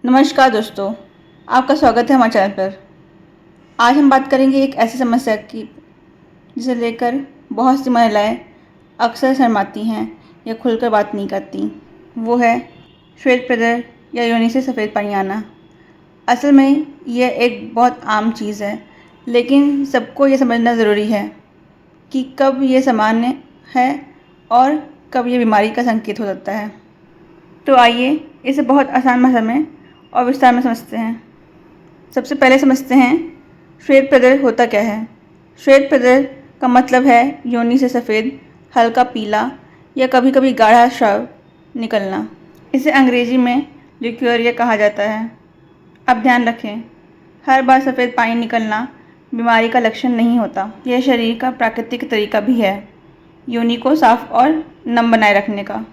नमस्कार दोस्तों, आपका स्वागत है हमारे चैनल पर। आज हम बात करेंगे एक ऐसी समस्या की जिसे लेकर बहुत सी महिलाएं अक्सर शर्माती हैं या खुलकर बात नहीं करती। वो है श्वेत प्रदर या योनि से सफ़ेद पानी आना। असल में यह एक बहुत आम चीज़ है, लेकिन सबको ये समझना ज़रूरी है कि कब ये सामान्य है और कब ये बीमारी का संकेत हो सकता है। तो आइए इसे बहुत आसान भाषा में और विस्तार में समझते हैं। सबसे पहले समझते हैं श्वेत प्रदर होता क्या है। श्वेत प्रदर का मतलब है योनि से सफ़ेद, हल्का पीला या कभी कभी गाढ़ा स्राव निकलना। इसे अंग्रेजी में ल्यूकेरिया कहा जाता है। अब ध्यान रखें, हर बार सफ़ेद पानी निकलना बीमारी का लक्षण नहीं होता। यह शरीर का प्राकृतिक तरीका भी है योनि को साफ और नम बनाए रखने का।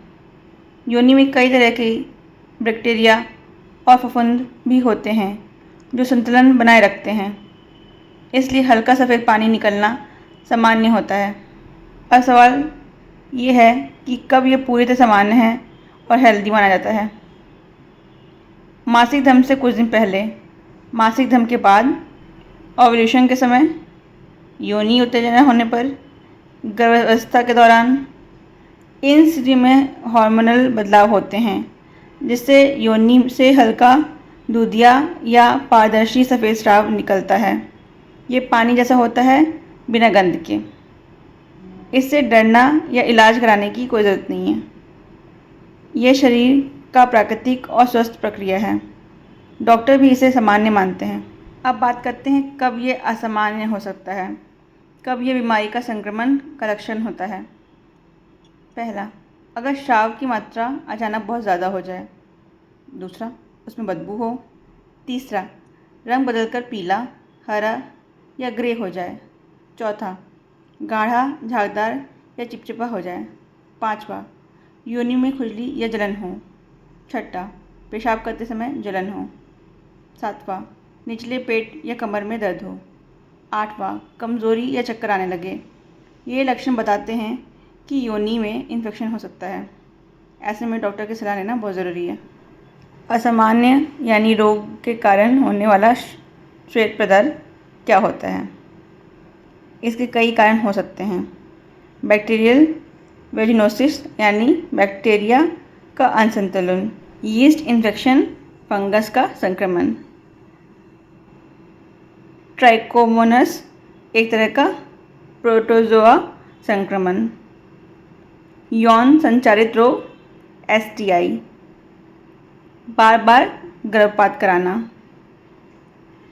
योनि में कई तरह के बैक्टीरिया और फफूंद भी होते हैं जो संतुलन बनाए रखते हैं, इसलिए हल्का सफ़ेद पानी निकलना सामान्य होता है। अब सवाल ये है कि कब यह पूरी तरह सामान्य है और हेल्दी माना जाता है। मासिक धर्म से कुछ दिन पहले, मासिक धर्म के बाद, ओव्यूलेशन के समय, योनि उत्तेजना होने पर, गर्भावस्था के दौरान, इन स्थिति में हार्मोनल बदलाव होते हैं जिससे योनि से हल्का दूधिया या पारदर्शी सफ़ेद स्राव निकलता है। ये पानी जैसा होता है, बिना गंध के। इससे डरना या इलाज कराने की कोई ज़रूरत नहीं है। यह शरीर का प्राकृतिक और स्वस्थ प्रक्रिया है। डॉक्टर भी इसे सामान्य मानते हैं। अब बात करते हैं कब ये असामान्य हो सकता है, कब ये बीमारी का संक्रमण का लक्षण होता है। पहला, अगर स्राव की मात्रा अचानक बहुत ज़्यादा हो जाए। दूसरा, उसमें बदबू हो। तीसरा, रंग बदलकर पीला, हरा या ग्रे हो जाए। चौथा, गाढ़ा, झागदार या चिपचिपा हो जाए। पांचवा, योनि में खुजली या जलन हो। छठा, पेशाब करते समय जलन हो। सातवां, निचले पेट या कमर में दर्द हो। आठवां, कमज़ोरी या चक्कर आने लगे। ये लक्षण बताते हैं कि योनि में इन्फेक्शन हो सकता है। ऐसे में डॉक्टर की सलाह लेना बहुत ज़रूरी है। असामान्य यानी रोग के कारण होने वाला श्वेत प्रदर क्या होता है। इसके कई कारण हो सकते हैं। बैक्टीरियल वेजिनोसिस यानी बैक्टीरिया का असंतुलन, यीस्ट इन्फेक्शन, फंगस का संक्रमण, ट्राइकोमोनस एक तरह का प्रोटोजोआ संक्रमण, यौन संचारित रोग STI, बार बार गर्भपात कराना,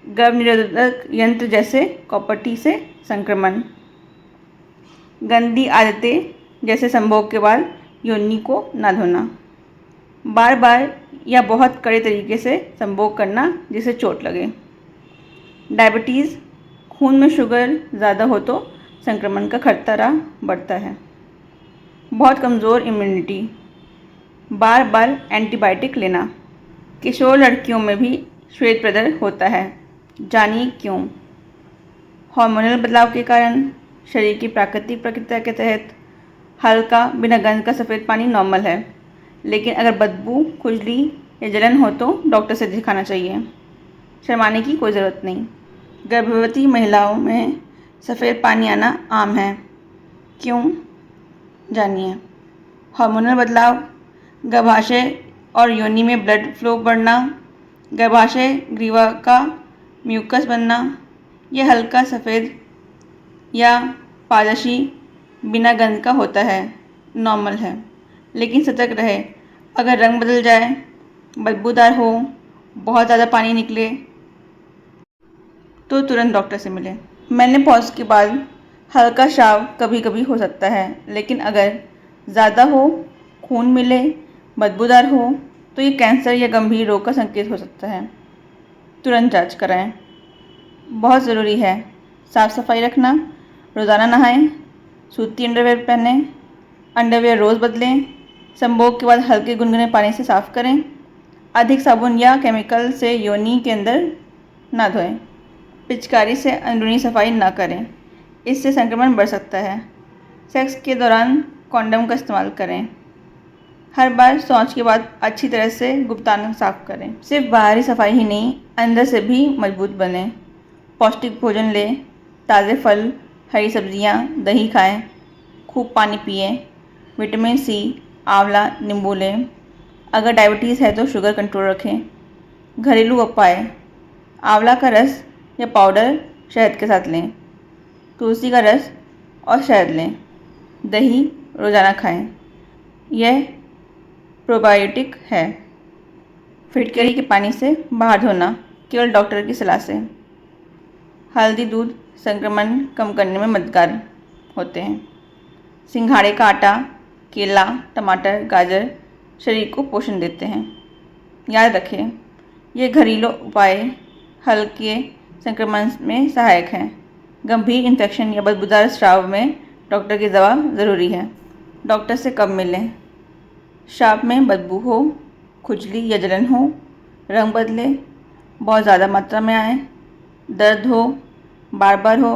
गर्भ निरोधक यंत्र जैसे कॉपर्टी से संक्रमण, गंदी आदतें जैसे संभोग के बाद योनि को न धोना, बार बार या बहुत कड़े तरीके से संभोग करना जिससे चोट लगे, डायबिटीज़, खून में शुगर ज़्यादा हो तो संक्रमण का खतरा बढ़ता है, बहुत कमज़ोर इम्यूनिटी, बार बार एंटीबायोटिक लेना। किशोर लड़कियों में भी श्वेत प्रदर होता है, जानिए क्यों। हार्मोनल बदलाव के कारण शरीर की प्राकृतिक प्रक्रिया के तहत हल्का बिना गंध का सफ़ेद पानी नॉर्मल है, लेकिन अगर बदबू, खुजली या जलन हो तो डॉक्टर से दिखाना चाहिए। शर्माने की कोई ज़रूरत नहीं। गर्भवती महिलाओं में सफ़ेद पानी आना आम है, क्यों, जानिए। हार्मोनल बदलाव, गर्भाशय और योनि में ब्लड फ्लो बढ़ना, गर्भाशय ग्रीवा का म्यूकस बनना, यह हल्का सफ़ेद या पारदर्शी बिना गंध का होता है, नॉर्मल है, लेकिन सतर्क रहे। अगर रंग बदल जाए, बदबूदार हो, बहुत ज़्यादा पानी निकले तो तुरंत डॉक्टर से मिलें। मेनोपॉज के बाद हल्का स्राव कभी कभी हो सकता है, लेकिन अगर ज़्यादा हो, खून मिले, बदबूदार हो तो ये कैंसर या गंभीर रोग का संकेत हो सकता है। तुरंत जांच कराएं। बहुत ज़रूरी है साफ़ सफाई रखना, रोज़ाना नहाएं, सूती अंडरवेयर पहनें, अंडरवेयर रोज़ बदलें, संभोग के बाद हल्के गुनगुने पानी से साफ़ करें, अधिक साबुन या केमिकल से योनि के अंदर ना धोएं, पिचकारी से अंदरूनी सफाई ना करें, इससे संक्रमण बढ़ सकता है। सेक्स के दौरान कॉन्डम का इस्तेमाल करें। हर बार शौच के बाद अच्छी तरह से गुप्तांग साफ करें। सिर्फ बाहरी सफाई ही नहीं, अंदर से भी मजबूत बने। पौष्टिक भोजन लें, ताज़े फल, हरी सब्जियां, दही खाएं, खूब पानी पिएं, विटामिन सी, आंवला, नींबू लें। अगर डायबिटीज़ है तो शुगर कंट्रोल रखें। घरेलू उपाय, आंवला का रस या पाउडर शहद के साथ लें। तुलसी का रस और शहद लें। दही रोज़ाना खाएं, यह प्रोबायोटिक है। फिटकरी के पानी से बाहर धोना, केवल डॉक्टर की सलाह से। हल्दी दूध संक्रमण कम करने में मददगार होते हैं। सिंघाड़े का आटा, केला, टमाटर, गाजर शरीर को पोषण देते हैं। याद रखें, ये घरेलू उपाय हल्के संक्रमण में सहायक हैं। गंभीर इन्फेक्शन या बदबूदार स्राव में डॉक्टर की दवा ज़रूरी है। डॉक्टर से कब मिलें? स्राव में बदबू हो, खुजली या जलन हो, रंग बदले, बहुत ज़्यादा मात्रा में आए, दर्द हो, बार बार हो,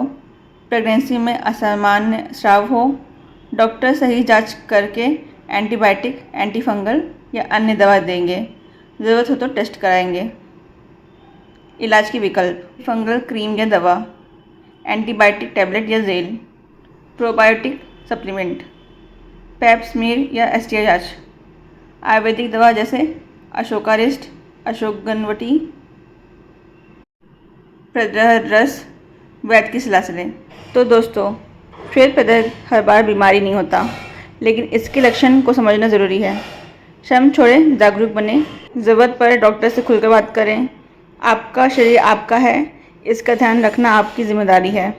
प्रेगनेंसी में असामान्य स्राव हो, डॉक्टर सही जांच करके एंटीबायोटिक, एंटीफंगल या अन्य दवा देंगे। ज़रूरत हो तो टेस्ट कराएंगे। इलाज के विकल्प, फंगल क्रीम या दवा, एंटीबायोटिक टैबलेट या gel, probiotic supplement, pap smear या एसटीआई जांच, आयुर्वेदिक दवा जैसे अशोकारिष्ट, अशोकगनवटी, प्रदह रस, वैद्य की सलाह से लें। तो दोस्तों, श्वेत प्रदह हर बार बीमारी नहीं होता, लेकिन इसके लक्षण को समझना ज़रूरी है। शर्म छोड़ें, जागरूक बने, ज़रूरत पर डॉक्टर से खुलकर बात करें। आपका शरीर आपका है, इसका ध्यान रखना आपकी जिम्मेदारी है।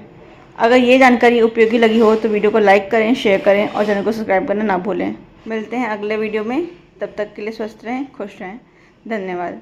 अगर ये जानकारी उपयोगी लगी हो तो वीडियो को लाइक करें, शेयर करें और चैनल को सब्सक्राइब करना ना भूलें। मिलते हैं अगले वीडियो में, तब तक के लिए स्वस्थ रहें, खुश रहें। धन्यवाद।